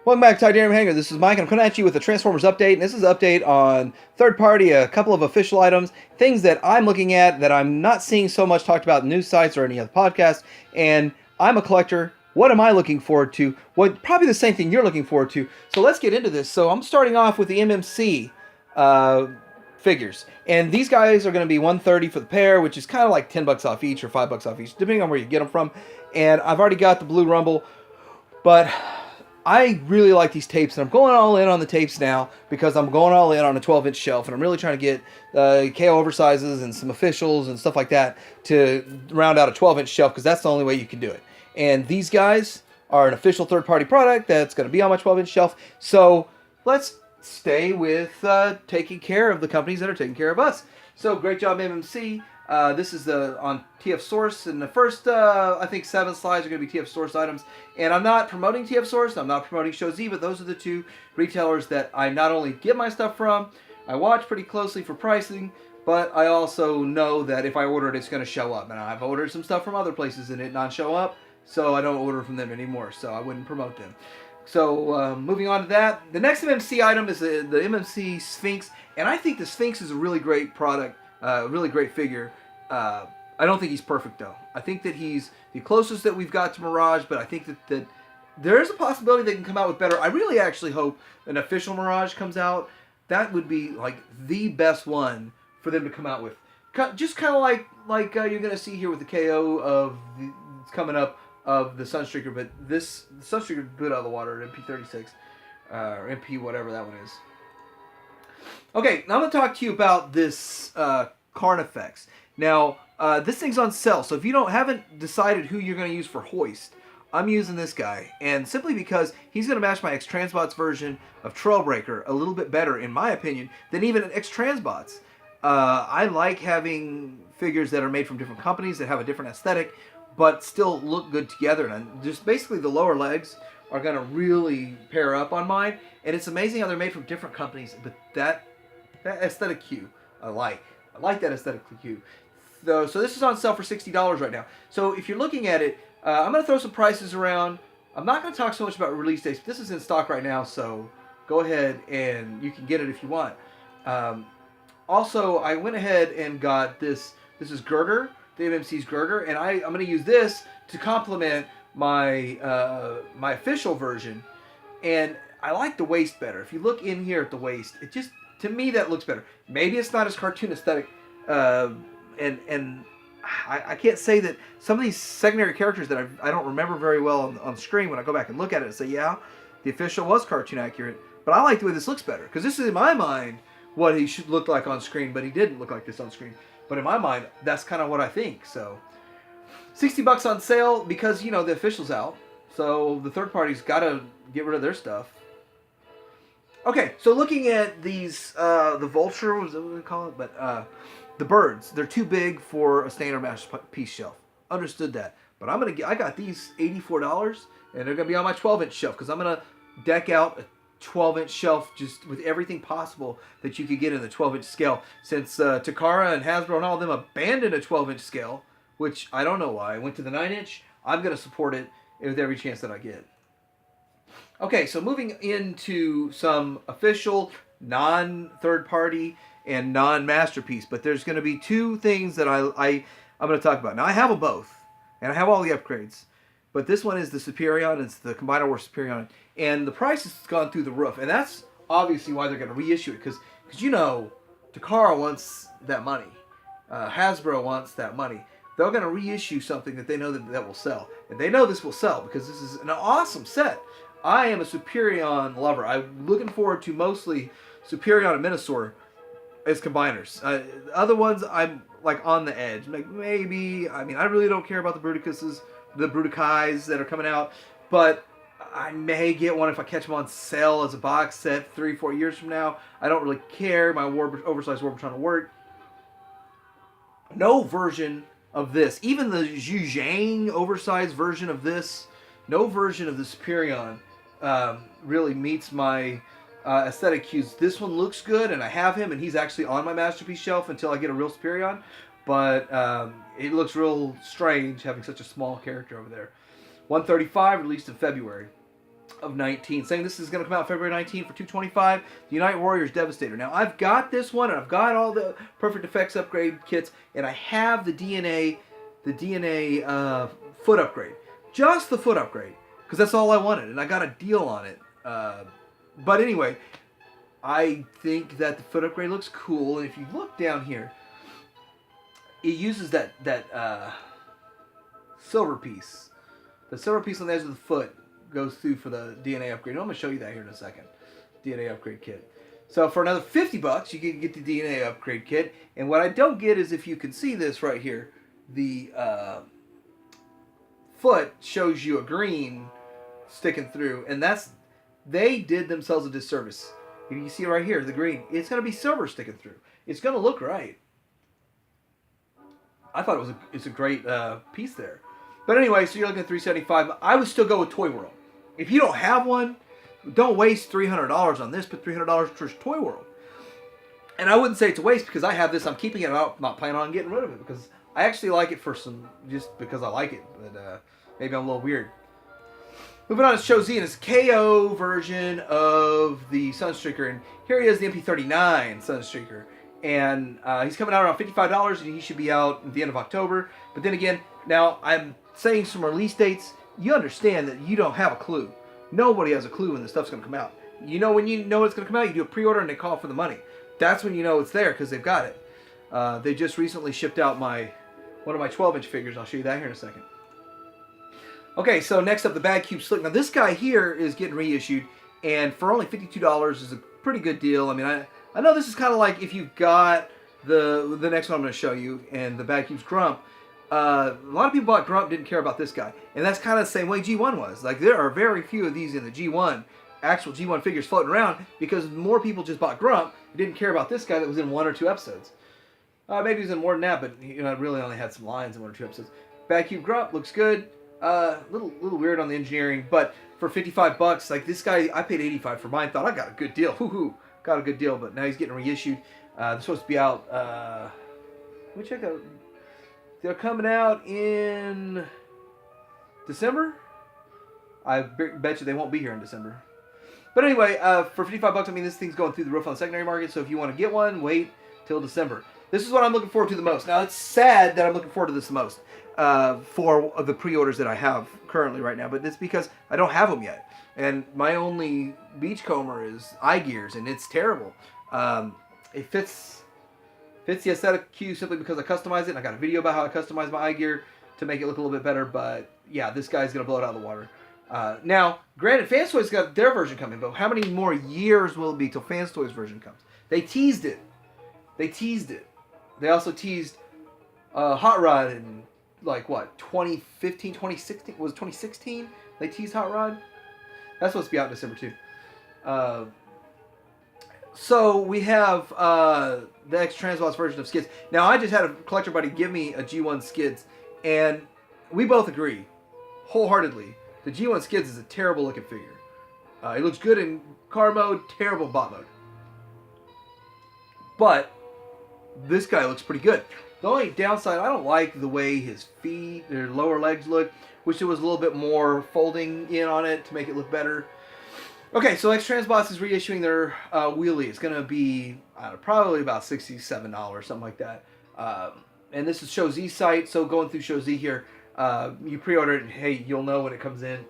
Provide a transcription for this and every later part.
Welcome back to Titanium Hanger. This is Mike, and I'm coming at you with a Transformers update. And this is an update on third party, a couple of official items, things that I'm looking at that I'm not seeing so much talked about in news sites or any other podcast. And I'm a collector. What am I looking forward to? What probably the same thing you're looking forward to. So let's get into this. So I'm starting off with the MMC figures, and these guys are going to be $130 for the pair, which is kind of like $10 off each or $5 off each, depending on where you get them from. And I've already got the Blue Rumble, but I really like these tapes, and I'm going all in on the tapes now because I'm going all in on a 12-inch shelf, and I'm really trying to get KO oversizes and some officials and stuff like that to round out a 12-inch shelf, because that's the only way you can do it. And these guys are an official third-party product that's going to be on my 12-inch shelf, so let's stay with taking care of the companies that are taking care of us. So great job, MMC. This is on TF Source, and the first, I think, 7 slides are going to be TF Source items. And I'm not promoting TF Source, I'm not promoting Show Z, but those are the two retailers that I not only get my stuff from, I watch pretty closely for pricing, but I also know that if I order it, it's going to show up. And I've ordered some stuff from other places and it not show up, so I don't order from them anymore, so I wouldn't promote them. So moving on to that, the next MMC item is the MMC Sphynx, and I think the Sphynx is a really great product, really great figure. I don't think he's perfect, though. I think that he's the closest that we've got to Mirage, but I think that there is a possibility they can come out with better. I really actually hope an official Mirage comes out. That would be like the best one for them to come out with. Just kind of like you're going to see here with the KO of it's coming up of the Sunstreaker, but this Sunstreaker blew out of the water at MP36 or MP whatever that one is. Okay, now I'm going to talk to you about this Carnufex. Now, this thing's on sale, so if you haven't decided who you're going to use for Hoist, I'm using this guy, and simply because he's going to match my X-Transbots version of Trailbreaker a little bit better, in my opinion, than even an X-Transbots. I like having figures that are made from different companies that have a different aesthetic, but still look good together. And just basically the lower legs are going to really pair up on mine, and it's amazing how they're made from different companies, but that aesthetic hue, I like that aesthetic hue. So this is on sale for $60 right now. So if you're looking at it, I'm going to throw some prices around. I'm not going to talk so much about release dates, but this is in stock right now, so go ahead and you can get it if you want. Also, I went ahead and got this. This is Girder, the MMC's Girder, and I'm going to use this to complement my my official version. And I like the waist better. If you look in here at the waist, it just, to me, that looks better. Maybe it's not as cartoon aesthetic, and I can't say that some of these secondary characters that I don't remember very well on screen, when I go back and look at it and say, yeah, the official was cartoon accurate, but I like the way this looks better, because this is, in my mind, what he should look like on screen, but he didn't look like this on screen. But in my mind, that's kind of what I think. So $60 on sale, because, you know, the official's out, so the third party's got to get rid of their stuff. Okay, so looking at these, the Vulture, what do we call it? But the birds, they're too big for a standard masterpiece shelf. Understood that. But I got these $84, and they're gonna be on my 12-inch shelf, because I'm gonna deck out a 12-inch shelf just with everything possible that you could get in the 12-inch scale. Since Takara and Hasbro and all of them abandoned a 12-inch scale, which I don't know why, I went to the 9-inch. I'm gonna support it with every chance that I get. Okay, so moving into some official, non-third-party, and non-masterpiece, but there's going to be two things that I'm going to talk about. Now, I have them both, and I have all the upgrades, but this one is the Superion. It's the Combiner Wars Superion, and the price has gone through the roof, and that's obviously why they're going to reissue it, because you know, Takara wants that money. Hasbro wants that money. They're going to reissue something that they know that will sell, and they know this will sell, because this is an awesome set. I am a Superion lover. I'm looking forward to mostly Superion and Minotaur as combiners. Other ones, I'm like on the edge. Like maybe, I mean, I really don't care about the Bruticus's, the Bruticais that are coming out, but I may get one if I catch them on sale as a box set 3-4 years from now. I don't really care. My oversized Warbotron will work. No version of this, even the Zhuzhang oversized version of this, no version of the Superion really meets my aesthetic cues. This one looks good, and I have him, and he's actually on my masterpiece shelf until I get a real Superion. But it looks real strange having such a small character over there. 135, released in February. of 19, saying this is going to come out February 19 for $225. The Unite Warriors Devastator. Now, I've got this one, and I've got all the Perfect Effects upgrade kits, and I have the DNA foot upgrade. Just the foot upgrade, because that's all I wanted, and I got a deal on it. But anyway, I think that the foot upgrade looks cool, and if you look down here, it uses that silver piece. The silver piece on the edge of the foot goes through for the DNA upgrade. I'm going to show you that here in a second. DNA upgrade kit. So for another $50, you can get the DNA upgrade kit. And what I don't get is, if you can see this right here, the foot shows you a green sticking through, and they did themselves a disservice. You see it right here, the green. It's going to be silver sticking through. It's going to look right. I thought it's a great piece there. But anyway, so you're looking at $375. I would still go with Toy World. If you don't have one, don't waste $300 on this. Put $300 towards Toy World. And I wouldn't say it's a waste, because I have this. I'm keeping it out. I'm not planning on getting rid of it, because I actually like it just because I like it. But maybe I'm a little weird. Moving on to Shozi, and his KO version of the Sunstreaker. And here he is, the MP39 Sunstreaker. And he's coming out around $55, and he should be out at the end of October. But then again, now I'm saying some release dates. You understand that you don't have a clue. Nobody has a clue when this stuff's going to come out. You know, when you know it's going to come out, you do a pre-order and they call for the money. That's when you know it's there, because they've got it. They just recently shipped out one of my 12-inch figures. I'll show you that here in a second. Okay, so next up, the Bad Cube Slick. Now, this guy here is getting reissued, and for only $52 is a pretty good deal. I mean, I know this is kind of like if you got the next one I'm going to show you, and the Bad Cube's Grump. A lot of people bought Grump, didn't care about this guy. And that's kind of the same way G1 was. Like, there are very few of these in the G1, actual G1 figures floating around, because more people just bought Grump, didn't care about this guy that was in 1 or 2 episodes. Maybe he was in more than that, but really only had some lines in 1 or 2 episodes. Bad Cube Grump looks good. Little weird on the engineering, but for $55, like this guy, I paid $85 for mine. Thought I got a good deal. Hoo-hoo, got a good deal. But now he's getting reissued. They're supposed to be out. Let me check out. They're coming out in December. I bet you they won't be here in December. But anyway, for $55, I mean, this thing's going through the roof on the secondary market. So if you want to get one, wait till December. This is what I'm looking forward to the most. Now, it's sad that I'm looking forward to this the most for the pre-orders that I have currently right now. But it's because I don't have them yet. And my only Beachcomber is eye gears, and it's terrible. It fits the aesthetic cue simply because I customize it. And I got a video about how I customize my eye gear to make it look a little bit better. But yeah, this guy's going to blow it out of the water. Now, granted, Fans Toys got their version coming, but how many more years will it be till Fans Toys version comes? They teased it. They also teased Hot Rod in, like, what, 2015, 2016? Was it 2016 they teased Hot Rod? That's supposed to be out in December, too. So we have the X-Transbots version of Skids. Now, I just had a collector buddy give me a G1 Skids, and we both agree, wholeheartedly, the G1 Skids is a terrible looking figure. It looks good in car mode, terrible bot mode. But this guy looks pretty good. The only downside, I don't like the way his feet, their lower legs look. Wish there was a little bit more folding in on it to make it look better. Okay, so X-Transbots is reissuing their wheelie. It's going to be probably about $67, something like that. And this is Shozi's site, so going through Shozi here, you pre-order it, and hey, you'll know when it comes in.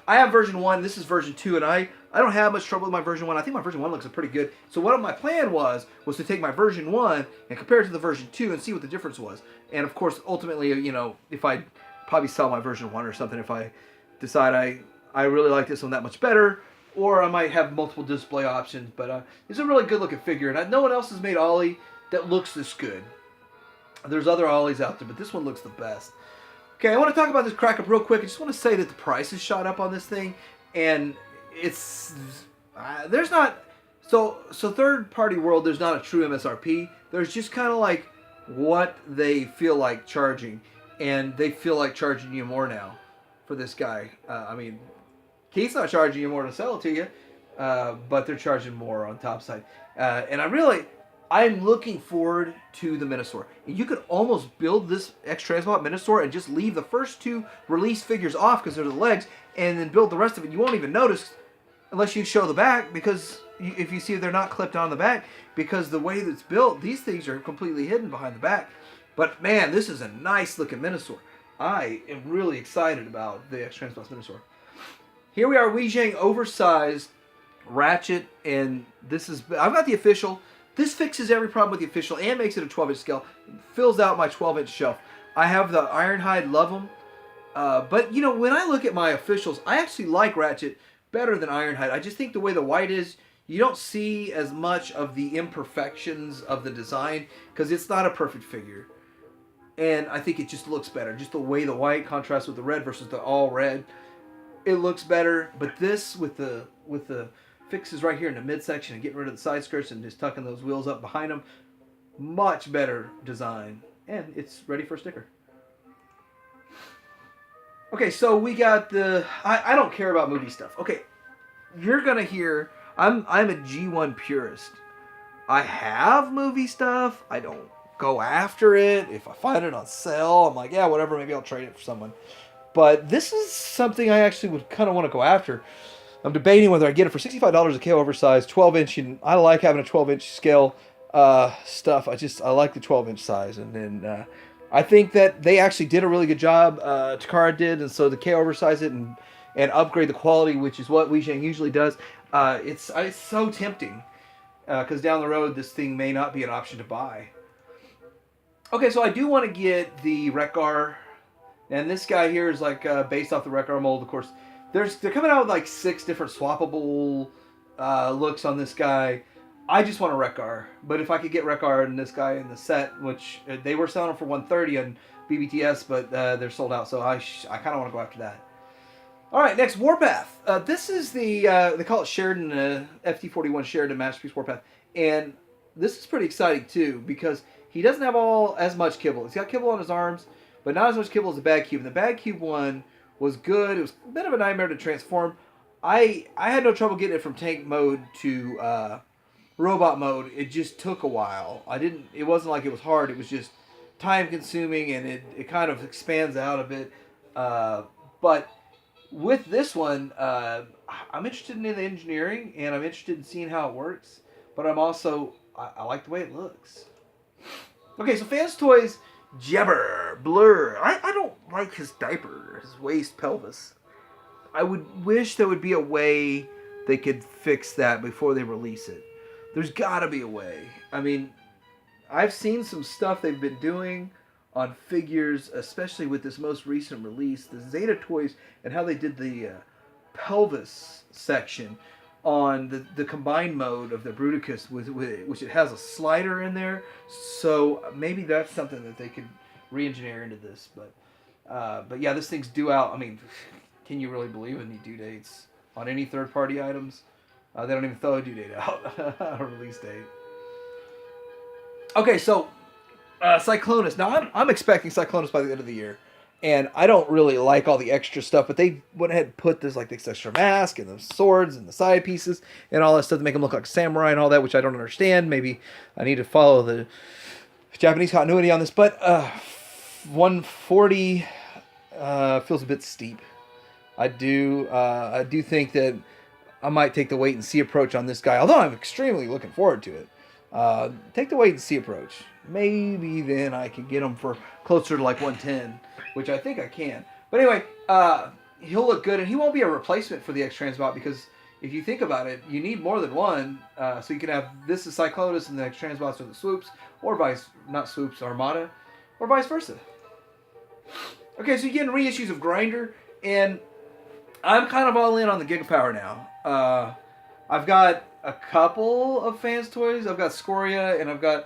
I have version 1, this is version 2, and I don't have much trouble with my version 1. I think my version 1 looks pretty good. So what my plan was to take my version 1 and compare it to the version 2 and see what the difference was. And of course, ultimately, you know, if I probably sell my version 1 or something, if I decide I really like this one that much better, or I might have multiple display options. But it's a really good looking figure, and no one else has made Ollie that looks this good. There's other Ollies out there, but this one looks the best. Okay, I want to talk about this crack up real quick. I just want to say that the price has shot up on this thing, and it's there's not so third party world. There's not a true MSRP. There's just kind of like what they feel like charging, and they feel like charging you more now for this guy. I mean, Keith's not charging you more to sell it to you, but they're charging more on top side, and I'm looking forward to the Minotaur. You could almost build this X-Transbot Minotaur and just leave the first 2 release figures off because they're the legs, and then build the rest of it. You won't even notice unless you show the back, because if you see they're not clipped on the back, because the way that it's built, these things are completely hidden behind the back. But man, this is a nice looking Minotaur. I am really excited about the X-Transbots Minotaur. Here we are, Weijing oversized Ratchet, and this is, I've got the official. This fixes every problem with the official and makes it a 12-inch scale. Fills out my 12-inch shelf. I have the Ironhide, love them. But, you know, when I look at my officials, I actually like Ratchet better than Ironhide. I just think the way the white is, you don't see as much of the imperfections of the design because it's not a perfect figure. And I think it just looks better. Just the way the white contrasts with the red versus the all red, it looks better. But this with the fixes right here in the midsection and getting rid of the side skirts and just tucking those wheels up behind them, much better design. And it's ready for a sticker. Okay, so we got the... I don't care about movie stuff. Okay, you're going to hear... I'm a G1 purist. I have movie stuff. I don't go after it. If I find it on sale, I'm like, yeah, whatever, maybe I'll trade it for someone. But this is something I actually would kind of want to go after. I'm debating whether I get it for $65 a KO oversized, 12-inch, and I like having a 12-inch scale stuff. I like the 12-inch size, and then I think that they actually did a really good job. Takara did, and so the KO oversize it and upgrade the quality, which is what Weijing usually does. It's so tempting because down the road this thing may not be an option to buy. Okay, so I do want to get the Wreck-Gar, and this guy here is like based off the Wreck-Gar mold, of course. They're coming out with like 6 different swappable looks on this guy. I just want a Wreck-Gar, but if I could get Wreck-Gar and this guy in the set, which they were selling them for $130 on BBTS, but they're sold out, so I kind of want to go after that. All right, next, Warpath. This is the, they call it Sheridan, FT41 Sheridan Masterpiece Warpath, and this is pretty exciting too, because he doesn't have as much kibble. He's got kibble on his arms, but not as much kibble as the Bag Cube. And the Bag Cube one was good. It was a bit of a nightmare to transform. I had no trouble getting it from tank mode to robot mode. It just took a while. It wasn't like it was hard. It was just time consuming, and it kind of expands out a bit. But with this one, I'm interested in the engineering, and I'm interested in seeing how it works. But I'm also, I like the way it looks. Okay, so Fans Toys, Jabber, Blur. I don't like his diaper, his waist, pelvis. I would wish there would be a way they could fix that before they release it. There's got to be a way. I mean, I've seen some stuff they've been doing on figures, especially with this most recent release, the Zeta Toys, and how they did the pelvis section on the combined mode of the Bruticus, which it has a slider in there. So maybe that's something that they could re-engineer into this. But yeah, this thing's due out. I mean, can you really believe in the due dates on any third-party items? They don't even throw a due date out, a release date. Okay, so Cyclonus. Now, I'm expecting Cyclonus by the end of the year. And I don't really like all the extra stuff, but they went ahead and put this extra mask and the swords and the side pieces and all that stuff to make him look like a samurai and all that, which I don't understand. Maybe I need to follow the Japanese continuity on this, but 140 feels a bit steep. I do think that I might take the wait and see approach on this guy, although I'm extremely looking forward to it. Take the wait and see approach. Maybe then I can get him for closer to like 110, which I think I can. But anyway, he'll look good, and he won't be a replacement for the X-Transbot, because if you think about it, you need more than one. So you can have this is Cyclonus and the X-Transbots are the swoops, or not swoops, Armada, or vice versa. Okay, so you're getting reissues of Grinder, and I'm kind of all in on the Gigapower now. I've got a couple of Fans Toys. I've got Scoria, and I've got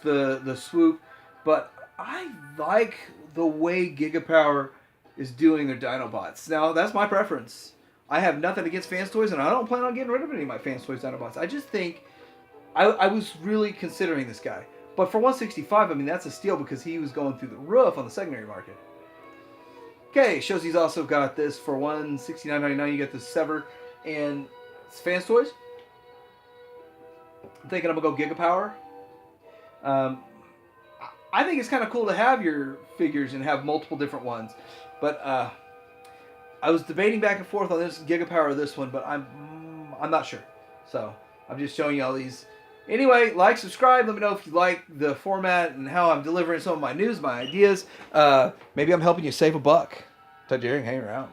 the swoop, but I like the way Gigapower is doing their Dinobots. Now, that's my preference. I have nothing against Fans Toys, and I don't plan on getting rid of any of my Fans Toys Dinobots. I just think I was really considering this guy. But for $165, I mean, that's a steal because he was going through the roof on the secondary market. Okay, shows he's also got this for $169.99. You get the Sever, and it's Fans Toys. I'm thinking I'm going to go Gigapower. I think it's kind of cool to have your figures and have multiple different ones. But I was debating back and forth on this gigapower or this one, but I'm not sure. So I'm just showing you all these. Anyway, like, subscribe. Let me know if you like the format and how I'm delivering some of my news, my ideas. Maybe I'm helping you save a buck. Tajiri, hang around.